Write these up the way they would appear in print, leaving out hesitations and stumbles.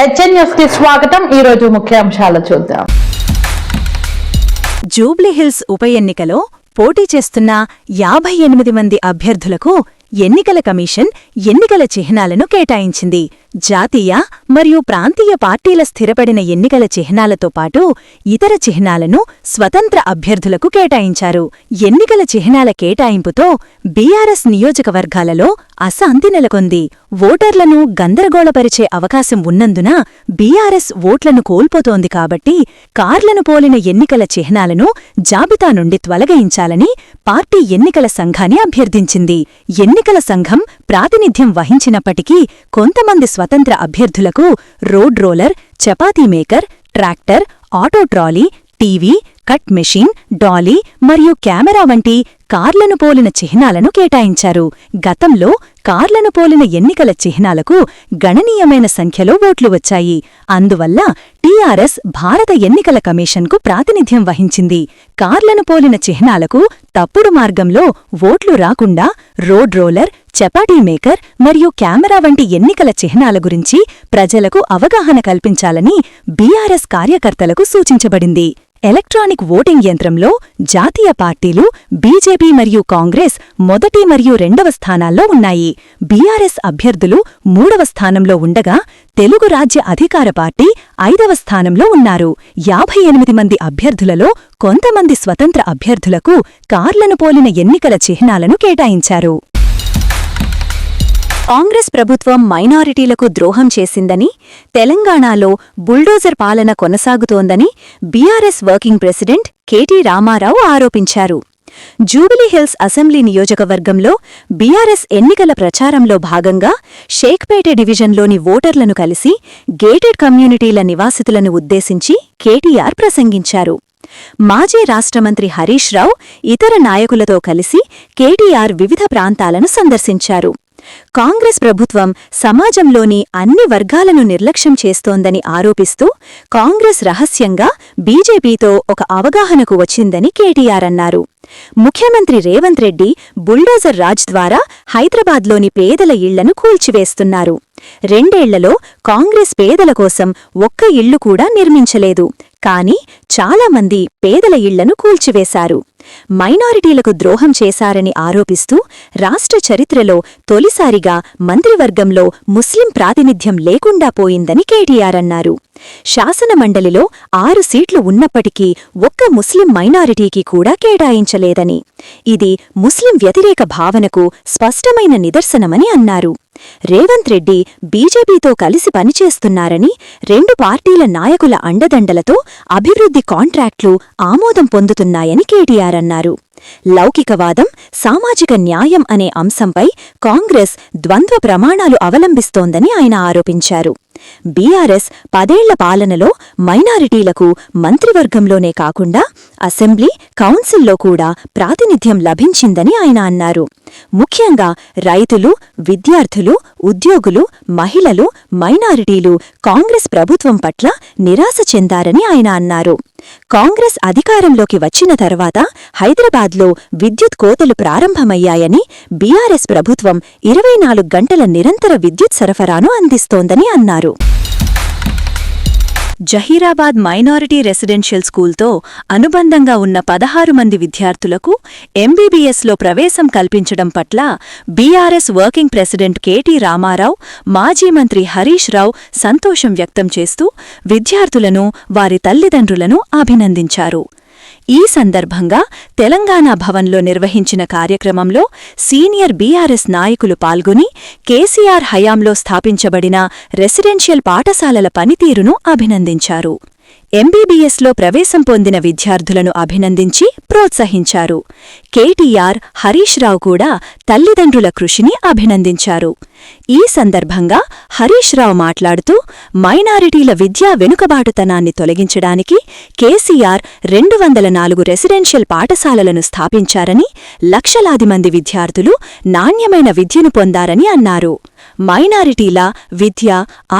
HN news కి స్వాగతం. ఈ రోజు ముఖ్యాంశాలు చూద్దాం. జూబ్లీహిల్స్ ఉప ఎన్నికలో పోటీ చేస్తున్న 58 మంది అభ్యర్థులకు ఎన్నికల కమిషన్ ఎన్నికల చిహ్నాలను కేటాయించింది. జాతీయ మరియు ప్రాంతీయ పార్టీల స్థిరపడిన ఎన్నికల చిహ్నాలతో పాటు ఇతర చిహ్నాలను స్వతంత్ర అభ్యర్థులకు కేటాయించారు. ఎన్నికల చిహ్నాల కేటాయింపుతో బీఆర్ఎస్ నియోజకవర్గాలలో అశాంతి నెలకొంది. ఓటర్లను గందరగోళపరిచే అవకాశం ఉన్నందున బీఆర్ఎస్ ఓట్లను కోల్పోతోంది. కాబట్టి కార్లను పోలిన ఎన్నికల చిహ్నాలను జాబితా నుండి తొలగించాలని పార్టీ ఎన్నికల సంఘాన్ని అభ్యర్థించింది. ఎన్నికల సంఘం ప్రాతినిధ్యం వహించినప్పటికీ కొంతమంది స్వతంత్ర అభ్యర్థులకు road roller, chapati maker, tractor, auto trolley, TV, cut machine, Dolly మరియు కెమెరా వంటి కార్లను పోలిన చిహ్నాలను కేటాయించారు. గతంలో కార్లను పోలిన ఎన్నికల చిహ్నాలకు గణనీయమైన సంఖ్యలో ఓట్లు వచ్చాయి. అందువల్ల టీఆర్ఎస్ భారత ఎన్నికల కమిషన్కు ప్రాతినిధ్యం వహించింది. కార్లను పోలిన చిహ్నాలకు తప్పుడు మార్గంలో ఓట్లు రాకుండా రోడ్ రోలర్, చపాటీ మేకర్ మరియు కెమెరా వంటి ఎన్నికల చిహ్నాల గురించి ప్రజలకు అవగాహన కల్పించాలని బీఆర్ఎస్ కార్యకర్తలకు సూచించబడింది. ఎలక్ట్రానిక్ ఓటింగ్ యంత్రంలో జాతీయ పార్టీలు బీజేపీ మరియు కాంగ్రెస్ మొదటి మరియు రెండవ స్థానాల్లో ఉన్నాయి. బీఆర్ఎస్ అభ్యర్థులు 3వ స్థానంలో ఉండగా తెలుగు రాజ్య అధికార పార్టీ 5వ స్థానంలో ఉన్నారు. 58 మంది అభ్యర్థులలో కొంతమంది స్వతంత్ర అభ్యర్థులకు కార్లను పోలిన ఎన్నికల చిహ్నాలను కేటాయించారు. కాంగ్రెస్ ప్రభుత్వం మైనారిటీలకు ద్రోహం చేసిందని, తెలంగాణలో బుల్డోజర్ పాలన కొనసాగుతోందని BRS working president KT Rama Rao ఆరోపించారు. జూబిలీహిల్స్ అసెంబ్లీ నియోజకవర్గంలో బీఆర్ఎస్ ఎన్నికల ప్రచారంలో భాగంగా షేక్పేట డివిజన్లోని ఓటర్లను కలిసి గేటెడ్ కమ్యూనిటీల నివాసితులను ఉద్దేశించి కేటీఆర్ ప్రసంగించారు. మాజీ రాష్ట్రమంత్రి హరీష్ రావు ఇతర నాయకులతో కలిసి కేటీఆర్ వివిధ ప్రాంతాలను సందర్శించారు. కాంగ్రెస్ ప్రభుత్వం సమాజంలోని అన్ని వర్గాలను నిర్లక్ష్యం చేస్తోందని ఆరోపిస్తూ కాంగ్రెస్ రహస్యంగా బీజేపీతో ఒక అవగాహనకు వచ్చిందని కేటీఆర్ అన్నారు. ముఖ్యమంత్రి రేవంత్ రెడ్డి బుల్డోజర్ రాజ్ ద్వారా హైదరాబాద్లోని పేదల ఇళ్లను కూల్చివేస్తున్నారు. 2 ఏళ్లలో కాంగ్రెస్ పేదల కోసం ఒక్క ఇళ్లు కూడా నిర్మించలేదు. కానీ చాలామంది పేదల ఇళ్లను కూల్చివేశారు. మైనారిటీలకు ద్రోహం చేశారని ఆరోపిస్తూ రాష్ట్ర చరిత్రలో తొలిసారిగా మంత్రివర్గంలో ముస్లిం ప్రాతినిధ్యం లేకుండా పోయిందని కేటీఆర్ అన్నారు. శాసనమండలిలో 6 సీట్లు ఉన్నప్పటికీ ఒక్క ముస్లిం మైనారిటీకి కూడా కేటాయించలేదని, ఇది ముస్లిం వ్యతిరేక భావనకు స్పష్టమైన నిదర్శనమని అన్నారు. రేవంత్ రెడ్డి బీజేపీతో కలిసి పనిచేస్తున్నారని, 2 పార్టీల నాయకుల అండదండలతో అభివృద్ధి కాంట్రాక్ట్లు ఆమోదం పొందుతున్నాయని కేటీఆర్ అన్నారు. లౌకికవాదం, సామాజిక న్యాయం అనే అంశంపై కాంగ్రెస్ ద్వంద్వ ప్రమాణాలు అవలంబిస్తోందని ఆయన ఆరోపించారు. బీఆర్ఎస్ 10 ఏళ్ల పాలనలో మైనారిటీలకు మంత్రివర్గంలోనే కాకుండా అసెంబ్లీ, కౌన్సిల్లో కూడా ప్రాతినిధ్యం లభించిందని ఆయన అన్నారు. ముఖ్యంగా రైతులు, విద్యార్థులు, ఉద్యోగులు, మహిళలు, మైనారిటీలు కాంగ్రెస్ ప్రభుత్వం పట్ల నిరాశ చెందారని ఆయన అన్నారు. కాంగ్రెస్ అధికారంలోకి వచ్చిన తర్వాత హైదరాబాద్లో విద్యుత్ కోతలు ప్రారంభమయ్యాయని, బీఆర్ఎస్ ప్రభుత్వం 24 గంటల నిరంతర విద్యుత్ సరఫరాను అందిస్తోందని అన్నారు. జహీరాబాద్ మైనారిటీ రెసిడెన్షియల్ స్కూల్తో అనుబంధంగా ఉన్న 16 మంది విద్యార్థులకు ఎంబీబీఎస్లో ప్రవేశం కల్పించడం పట్ల BRS working president KT Rama Rao, మాజీ మంత్రి హరీష్ రావు సంతోషం వ్యక్తం చేస్తూ విద్యార్థులను, వారి తల్లిదండ్రులను అభినందించారు. ఈ సందర్భంగా తెలంగాణ భవన్లో నిర్వహించిన కార్యక్రమంలో సీనియర్ బీఆర్ఎస్ నాయకులు పాల్గొని కేసీఆర్ హయాంలో స్థాపించబడిన రెసిడెన్షియల్ పాఠశాలల పనితీరును అభినందించారు. ఎంబీబీఎస్లో ప్రవేశం పొందిన విద్యార్థులను అభినందించి ప్రోత్సహించారు. కేటీఆర్, హరీష్ రావు కూడా తల్లిదండ్రుల కృషిని అభినందించారు. ఈ సందర్భంగా హరీష్ రావు మాట్లాడుతూ మైనారిటీల విద్యా వెనుకబాటుతనాన్ని తొలగించడానికి కేసీఆర్ 204 రెసిడెన్షియల్ పాఠశాలలను స్థాపించారని, లక్షలాది మంది విద్యార్థులు నాణ్యమైన విద్యను పొందారని అన్నారు. మైనారిటీల విద్య,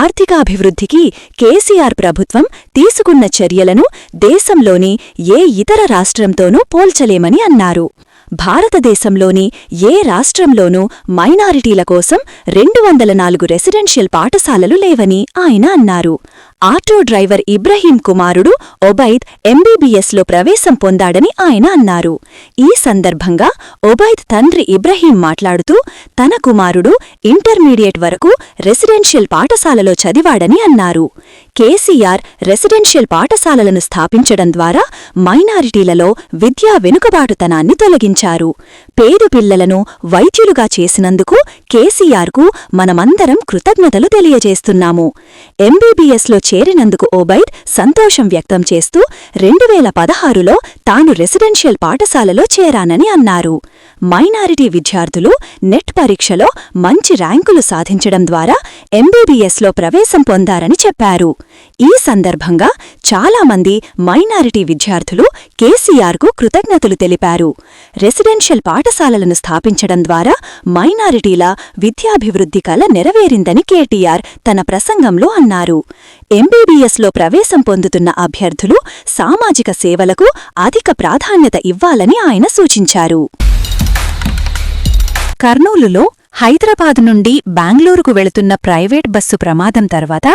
ఆర్థికాభివృద్ధికి కేసీఆర్ ప్రభుత్వం తీసుకున్న చర్యలను దేశంలోని ఏ ఇతర రాష్ట్రంతోనూ పోల్చలేమని అన్నారు. భారతదేశంలోని ఏ రాష్ట్రంలోనూ మైనారిటీల కోసం 204 రెసిడెన్షియల్ పాఠశాలలు లేవని ఆయన అన్నారు. ఆటో డ్రైవర్ ఇబ్రహీం కుమారుడు ఒబైద్ ఎంబీబీఎస్లో ప్రవేశం పొందాడని ఆయన అన్నారు. ఈ సందర్భంగా ఒబైద్ తండ్రి ఇబ్రహీం మాట్లాడుతూ తన కుమారుడు ఇంటర్మీడియట్ వరకు రెసిడెన్షియల్ పాఠశాలలో చదివాడని అన్నారు. కేసీఆర్ రెసిడెన్షియల్ పాఠశాలలను స్థాపించడం ద్వారా మైనారిటీలలో విద్యా వెనుకబాటుతనాన్ని తొలగించారు. పేద పిల్లలను వైద్యులుగా చేసినందుకు కేసీఆర్కు మనమందరం కృతజ్ఞతలు తెలియజేస్తున్నాము. ఎంబీబీఎస్లో చేరినందుకు ఒబైద్ సంతోషం వ్యక్తం చేస్తూ 2016లో తాను రెసిడెన్షియల్ పాఠశాలలో చేరానని అన్నారు. మైనారిటీ విద్యార్థులు నెట్ పరీక్షలో మంచి ర్యాంకులు సాధించడం ద్వారా ఎంబీబీఎస్లో ప్రవేశం పొందారని చెప్పారు. ఈ సందర్భంగా చాలామంది మైనారిటీ విద్యార్థులు కేసీఆర్కు కృతజ్ఞతలు తెలిపారు. రెసిడెన్షియల్ పాఠశాలలను స్థాపించడం ద్వారా మైనారిటీల విద్యాభివృద్ధి కల నెరవేరిందని కేటీఆర్ తన ప్రసంగంలో అన్నారు. ఎంబీబీఎస్లో ప్రవేశం పొందుతున్న అభ్యర్థులు సామాజిక సేవలకు అధిక ప్రాధాన్యత ఇవ్వాలని ఆయన సూచించారు. కర్నూలులో హైదరాబాద్ నుండి బెంగళూరుకు వెళుతున్న ప్రైవేట్ బస్సు ప్రమాదం తర్వాత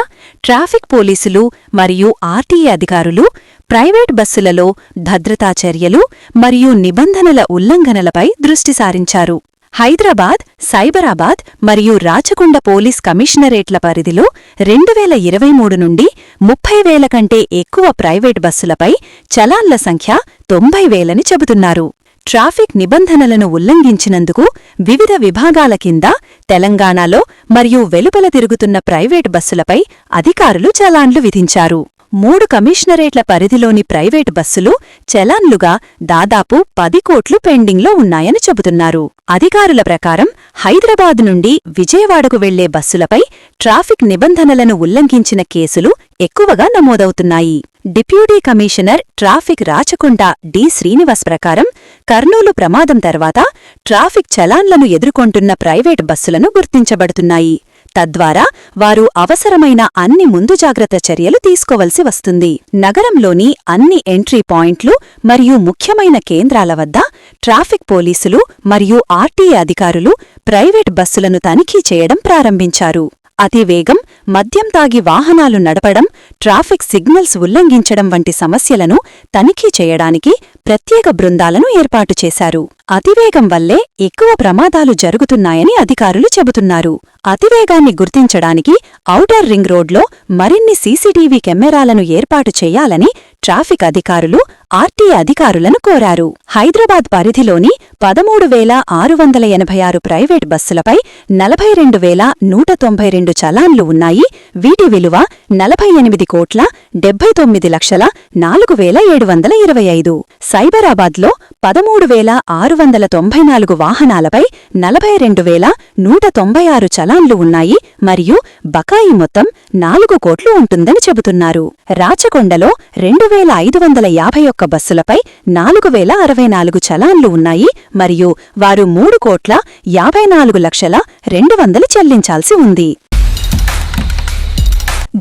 ట్రాఫిక్ పోలీసులు మరియు ఆర్టీఏ అధికారులు ప్రైవేట్ బస్సులలో భద్రతా చర్యలు మరియు నిబంధనల ఉల్లంఘనలపై దృష్టి సారించారు. హైదరాబాద్, సైబరాబాద్ మరియు రాచకొండ పోలీస్ కమిషనరేట్ల పరిధిలో 2023 నుండి 30,000 కంటే ఎక్కువ ప్రైవేట్ బస్సులపై చలాన్ల సంఖ్య 90,000ని చెబుతున్నారు. ట్రాఫిక్ నిబంధనలను ఉల్లంఘించినందుకు వివిధ విభాగాల కింద తెలంగాణలో మరియు వెలుపల తిరుగుతున్న ప్రైవేట్ బస్సులపై అధికారులు చలాన్లు విధించారు. 3 కమిషనరేట్ల పరిధిలోని ప్రైవేట్ బస్సులు చలాన్లుగా దాదాపు 10 కోట్లు పెండింగ్లో ఉన్నాయని చెబుతున్నారు. అధికారుల ప్రకారం హైదరాబాద్ నుండి విజయవాడకు వెళ్లే బస్సులపై ట్రాఫిక్ నిబంధనలను ఉల్లంఘించిన కేసులు ఎక్కువగా నమోదవుతున్నాయి. Deputy commissioner traffic Rachakonda D. Srinivas ప్రకారం కర్నూలు ప్రమాదం తర్వాత ట్రాఫిక్ చలాన్లను ఎదుర్కొంటున్న ప్రైవేట్ బస్సులను గుర్తించబడుతున్నాయి. తద్వారా వారు అవసరమైన అన్ని ముందు జాగ్రత్త చర్యలు తీసుకోవలసి వస్తుంది. నగరంలోని అన్ని ఎంట్రీ పాయింట్లు మరియు ముఖ్యమైన కేంద్రాల వద్ద ట్రాఫిక్ పోలీసులు మరియు ఆర్టీఏ అధికారులు ప్రైవేట్ బస్సులను తనిఖీ చేయడం ప్రారంభించారు. అతివేగం, మద్యం తాగి వాహనాలు నడపడం, ట్రాఫిక్ సిగ్నల్స్ ఉల్లంఘించడం వంటి సమస్యలను తనిఖీ చేయడానికి ప్రత్యేక బృందాలను ఏర్పాటు చేశారు. అతివేగం వల్లే ఎక్కువ ప్రమాదాలు జరుగుతున్నాయని అధికారులు చెబుతున్నారు. అతివేగాన్ని గుర్తించడానికి ఔటర్ రింగ్ రోడ్లో మరిన్ని సీసీటీవీ కెమెరాలను ఏర్పాటు చేయాలని ట్రాఫిక్ అధికారులు ఆర్టీఏ అధికారులను కోరారు. హైదరాబాద్ పరిధిలోని 13,686 ప్రైవేట్ బస్సులపై 42,192 చలాన్లు ఉన్నాయి. వీటి విలువ 48,79,04,725. సైబరాబాద్లో 13,694 వాహనాలపై 42,196 చలాన్లు ఉన్నాయి మరియు బకాయి మొత్తం 4 కోట్లు ఉంటుందని చెబుతున్నారు. రాచకొండలో 2,551 బస్సులపై 4,064 చలాన్లు ఉన్నాయి మరియు వారు 3,54,200,000 చెల్లించాల్సి ఉంది.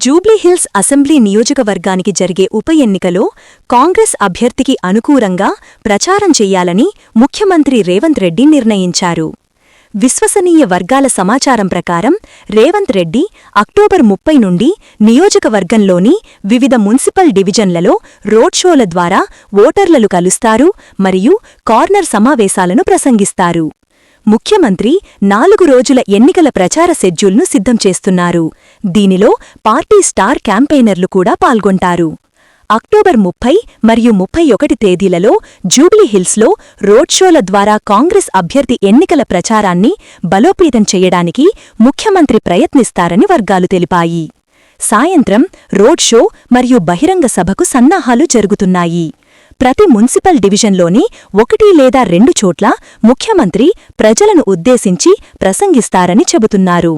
జూబ్లీహిల్స్ అసెంబ్లీ నియోజకవర్గానికి జరిగే ఉప ఎన్నికలో కాంగ్రెస్ అభ్యర్థికి అనుకూలంగా ప్రచారం చెయ్యాలని ముఖ్యమంత్రి రేవంత్ రెడ్డి నిర్ణయించారు. విశ్వసనీయ వర్గాల సమాచారం ప్రకారం రేవంత్ రెడ్డి అక్టోబర్ 30 నుండి నియోజకవర్గంలోని వివిధ మున్సిపల్ డివిజన్లలో రోడ్ షోల ద్వారా ఓటర్లను కలుస్తారు మరియు కార్నర్ సమావేశాలను ప్రసంగిస్తారు. ముఖ్యమంత్రి 4 రోజుల ఎన్నికల ప్రచార షెడ్యూల్ను సిద్ధం చేస్తున్నారు. దీనిలో పార్టీ స్టార్ క్యాంపెయినర్లు కూడా పాల్గొంటారు. అక్టోబర్ 30 మరియు 31 తేదీలలో జూబ్లీహిల్స్లో రోడ్ షోల ద్వారా కాంగ్రెస్ అభ్యర్థి ఎన్నికల ప్రచారాన్ని బలోపేతం చేయడానికి ముఖ్యమంత్రి ప్రయత్నిస్తారని వర్గాలు తెలిపాయి. సాయంత్రం రోడ్ షో మరియు బహిరంగ సభకు సన్నాహాలు జరుగుతున్నాయి. ప్రతి మున్సిపల్ డివిజన్లోని 1 లేదా 2 చోట్ల ముఖ్యమంత్రి ప్రజలను ఉద్దేశించి ప్రసంగిస్తారని చెబుతున్నారు.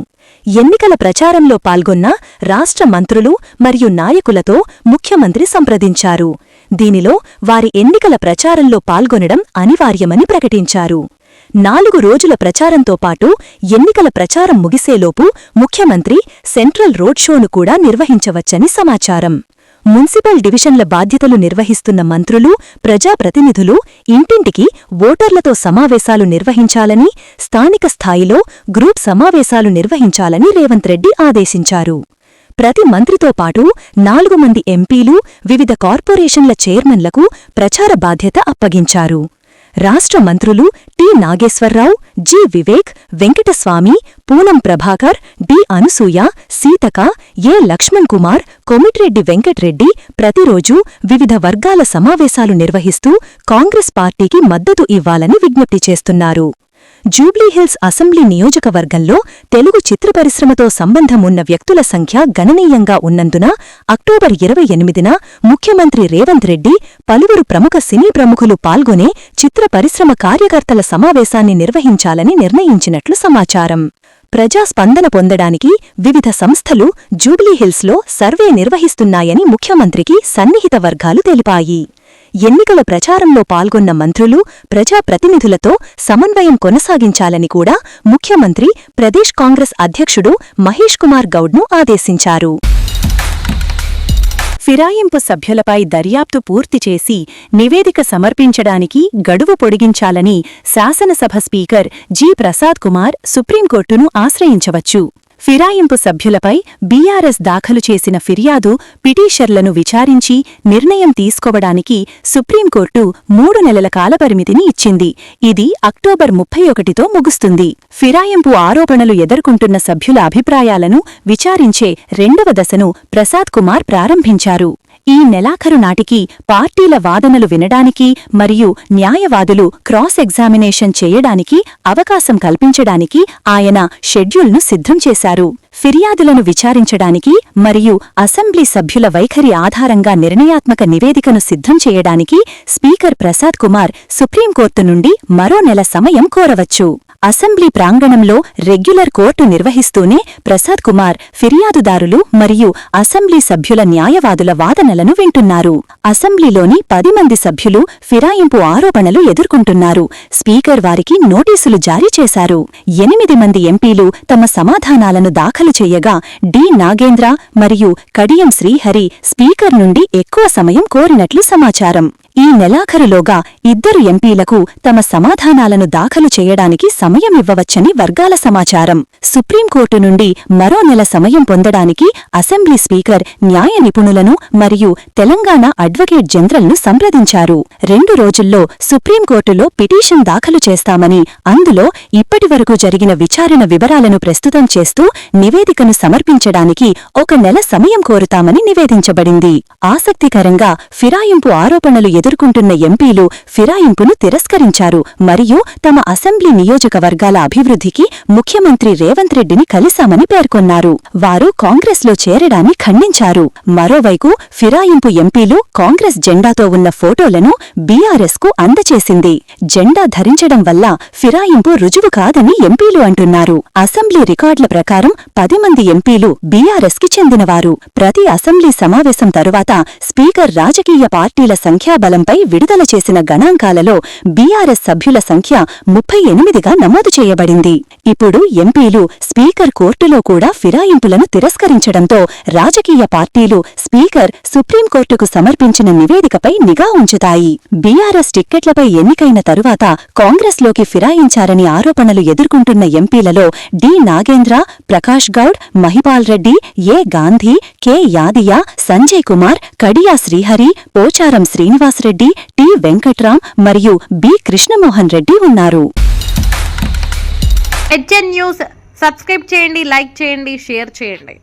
ఎన్నికల ప్రచారంలో పాల్గొన్న రాష్ట్ర మంత్రులు మరియు నాయకులతో ముఖ్యమంత్రి సంప్రదించారు. దీనిలో వారి ఎన్నికల ప్రచారంలో పాల్గొనడం అనివార్యమని ప్రకటించారు. 4 రోజుల ప్రచారంతో పాటు ఎన్నికల ప్రచారం ముగిసేలోపు ముఖ్యమంత్రి సెంట్రల్ రోడ్ షోను కూడా నిర్వహించవచ్చని సమాచారం. మున్సిపల్ డివిజన్ల బాధ్యతలు నిర్వహిస్తున్న మంత్రులు, ప్రజాప్రతినిధులు ఇంటింటికి ఓటర్లతో సమావేశాలు నిర్వహించాలని, స్థానిక స్థాయిలో గ్రూప్ సమావేశాలు నిర్వహించాలని రేవంత్ రెడ్డి ఆదేశించారు. ప్రతి మంత్రితో పాటు 4 మంది ఎంపీలు, వివిధ కార్పొరేషన్ల చైర్మన్లకు ప్రచార బాధ్యత అప్పగించారు. రాష్ట్ర మంత్రులు T. Nageswara Rao, G. Vivek, Venkataswamy, Poonam Prabhakar, D. Anasuya, Seethakka, A. Laxman Kumar, Komatireddy Venkat Reddy ప్రతిరోజూ వివిధ వర్గాల సమావేశాలు నిర్వహిస్తూ కాంగ్రెస్ పార్టీకి మద్దతు ఇవ్వాలని విజ్ఞప్తి చేస్తున్నారు. జూబ్లీహిల్స్ అసెంబ్లీ నియోజకవర్గంలో తెలుగు చిత్ర పరిశ్రమతో సంబంధమున్న వ్యక్తుల సంఖ్య గణనీయంగా ఉన్నందున అక్టోబర్ 28న ముఖ్యమంత్రి రేవంత్ రెడ్డి పలువురు ప్రముఖ సినీ ప్రముఖులు పాల్గొనే చిత్ర పరిశ్రమ కార్యకర్తల సమావేశాన్ని నిర్వహించాలని నిర్ణయించినట్లు సమాచారం. ప్రజాస్పందన పొందడానికి వివిధ సంస్థలు జూబ్లీహిల్స్లో సర్వే నిర్వహిస్తున్నాయని ముఖ్యమంత్రికి సన్నిహిత వర్గాలు తెలిపాయి. ఎన్నికల ప్రచారంలో పాల్గొన్న మంత్రులు, ప్రజాప్రతినిధులతో సమన్వయం కొనసాగించాలని కూడా ముఖ్యమంత్రి ప్రదేశ్ కాంగ్రెస్ అధ్యక్షుడు మహేష్ కుమార్ గౌడ్ను ఆదేశించారు. ఫిరాయింపు సభ్యులపై దర్యాప్తు పూర్తి చేసి నివేదిక సమర్పించడానికి గడువు పొడిగించాలని శాసనసభ స్పీకర్ జి. ప్రసాద్ కుమార్ సుప్రీంకోర్టును ఆశ్రయించవచ్చు. ఫిరాయింపు సభ్యులపై బీఆర్ఎస్ దాఖలు చేసిన ఫిర్యాదు, పిటిషన్లను విచారించి నిర్ణయం తీసుకోవడానికి సుప్రీంకోర్టు 3 నెలల కాలపరిమితిని ఇచ్చింది. ఇది అక్టోబర్ 31తో ముగుస్తుంది. ఫిరాయింపు ఆరోపణలు ఎదుర్కొంటున్న సభ్యుల అభిప్రాయాలను విచారించే 2వ దశను ప్రసాద్ కుమార్ ప్రారంభించారు. ఈ నెలాఖరు నాటికి పార్టీల వాదనలు వినడానికి మరియు న్యాయవాదులు క్రాస్ ఎగ్జామినేషన్ చేయడానికి అవకాశం కల్పించడానికి ఆయన షెడ్యూల్ను సిద్ధం చేశారు. ఫిర్యాదులను విచారించడానికి మరియు అసెంబ్లీ సభ్యుల వైఖరి ఆధారంగా నిర్ణయాత్మక నివేదికను సిద్ధం చేయడానికి స్పీకర్ ప్రసాద్ కుమార్ సుప్రీంకోర్టు నుండి మరో నెల సమయం కోరవచ్చు. అసెంబ్లీ ప్రాంగణంలో రెగ్యులర్ కోర్టు నిర్వహిస్తూనే ప్రసాద్ కుమార్ ఫిర్యాదుదారులు మరియు అసెంబ్లీ సభ్యుల న్యాయవాదుల వాదనలను వింటున్నారు. అసెంబ్లీలోని 10 మంది సభ్యులు ఫిరాయింపు ఆరోపణలు ఎదుర్కొంటున్నారు. స్పీకర్ వారికి నోటీసులు జారీ చేశారు. 8 మంది ఎంపీలు తమ సమాధానాలను దాఖలు చేయగా డి. నాగేంద్ర మరియు కడియం శ్రీహరి స్పీకర్ నుండి ఎక్కువ సమయం కోరినట్లు సమాచారం. ఈ నెలాఖరులోగా 2 ఎంపీలకు తమ సమాధానాలను దాఖలు చేయడానికి సమయం ఇవ్వవచ్చని వర్గాల సమాచారం. సుప్రీంకోర్టు నుండి మరో నెల సమయం పొందడానికి అసెంబ్లీ స్పీకర్ న్యాయ నిపుణులను మరియు తెలంగాణ అడ్వకేట్ జనరల్ను సంప్రదించారు. 2 రోజుల్లో సుప్రీంకోర్టులో పిటిషన్ దాఖలు చేస్తామని, అందులో ఇప్పటివరకు జరిగిన విచారణ వివరాలను ప్రస్తుతం చేస్తూ నివేదికను సమర్పించడానికి 1 నెల సమయం కోరుతామని నివేదించబడింది. ఆసక్తికరంగా ఫిరాయింపు ఆరోపణలు ఎదుర్కొంటున్న ఎంపీలు ఫిరాయింపును తిరస్కరించారు మరియు తమ అసెంబ్లీ నియోజకవర్గాల అభివృద్ధికి ముఖ్యమంత్రి రేవంత్ రెడ్డిని కలిశామని పేర్కొన్నారు. వారు కాంగ్రెస్లో చేరడాన్ని ఖండించారు. మరోవైపు ఫిరాయింపు ఎంపీలు కాంగ్రెస్ జెండాతో ఉన్న ఫోటోలను బీఆర్ఎస్కు అందచేసింది. జెండా ధరించడం వల్ల ఫిరాయింపు రుజువు కాదని ఎంపీలు అంటున్నారు. అసెంబ్లీ రికార్డుల ప్రకారం 10 మంది ఎంపీలు బీఆర్ఎస్కి చెందినవారు. ప్రతి అసెంబ్లీ సమావేశం తరువాత స్పీకర్ రాజకీయ పార్టీల సంఖ్యాబలంపై విడుదల చేసిన గణాంకాలలో బీఆర్ఎస్ సభ్యుల సంఖ్య 38గా నమోదు చేయబడింది. ఇప్పుడు ఎంపీలు స్పీకర్ కోర్టులో కూడా ఫిరాయింపులను తిరస్కరించడంతో రాజకీయ పార్టీలు స్పీకర్ సుప్రీంకోర్టుకు సమర్పించిన నివేదికపై నిఘా ఉంచుతాయి. బీఆర్ఎస్ టిక్కెట్లపై ఎన్నికైన తరువాత కాంగ్రెస్లోకి ఫిరాయించారని ఆరోపణలు ఎదుర్కొంటున్న ఎంపీలలో డి. నాగేంద్ర, ప్రకాష్ గౌడ్, మహిపాల్ రెడ్డి, ఏ. గాంధీ, కె. యాదియా, సంజయ్ కుమార్, కడియా శ్రీహరి, పోచారం శ్రీనివాసరెడ్డి, టి. వెంకట్రాం మరియు బి. కృష్ణమోహన్ రెడ్డి ఉన్నారు. HN న్యూస్ సబ్స్క్రైబ్ చేయండి, లైక్ చేయండి, షేర్ చేయండి.